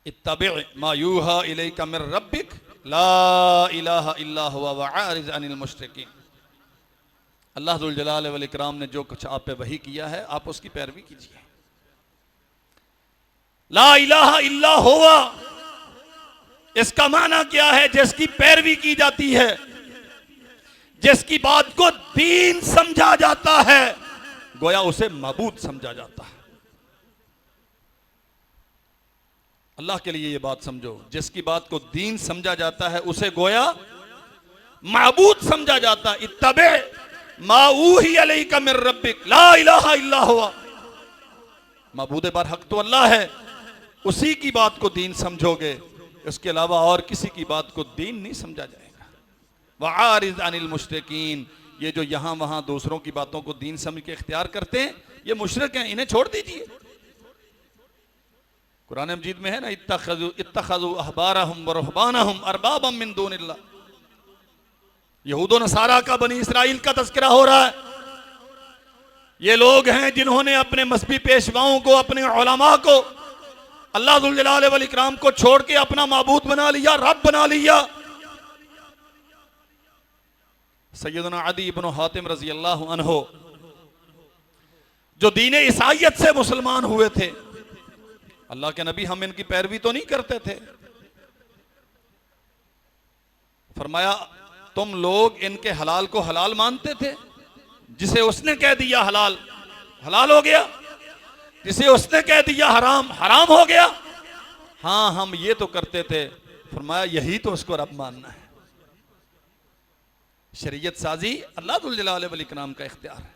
इत्तबि मा यूहा इलैका मिर रब्बिक ला इलाहा इल्ला हुवा वअरिज़ अनिल मुश्रिकीन। अल्लाह जुल जलाल वल इकराम ने जो कुछ आप पे वही किया है, आप उसकी पैरवी कीजिए। ला इलाहा इल्ला हुवा, इसका माना क्या है? जिसकी पैरवी की जाती है, जिसकी बात को दीन समझा जाता है, गोया उसे माबूद समझा जाता है। अल्लाह के लिए ये बात समझो, जिसकी बात को दीन समझा जाता है उसे गोया माबूद समझा जाता है। इत्तबे मा ऊही अलैका मिर रब्बिक ला इलाहा इल्ला हुवा, माबूद बर हक तो अल्लाह है, उसी की बात को दीन समझोगे, इसके अलावा और किसी की बात को दीन नहीं समझा जाएगा। वआरिज़ अनिल मुश्रिकीन, ये जो यहां वहां दूसरों की बातों को दीन समझ के इख्तियार करते हैं, ये मुशरिक हैं, इन्हें छोड़ दीजिए। कुरान मजीद में है ना, इत्तखज़ू अहबारहुम व रुहबानहुम अरबाबम मिन दूनिल्लाह। यहूद नसारा का, बनी इसराइल का तज़किरा हो रहा है। ये लोग हैं जिन्होंने अपने मजहबी पेशवाओं को, अपने उलमा को, अल्लाह जुल जलाल वल इकराम को छोड़ के अपना माबूद बना लिया, रब बना लिया। सैयदना अदी इब्न हातिम रजी अल्लाह अन्हो, जो दीन ईसाईयत से मुसलमान हुए थे, अल्लाह के नबी हम इनकी पैरवी तो नहीं करते थे। फरमाया तुम लोग इनके हलाल को हलाल मानते थे, जिसे उसने कह दिया हलाल, हलाल हो गया, जिसे उसने कह दिया हराम, हराम हो गया। हाँ हम ये तो करते थे। फरमाया यही तो उसको रब मानना है। शरीयत साजी अल्लाह जुल जलाल वल इकराम का इख्तियार है।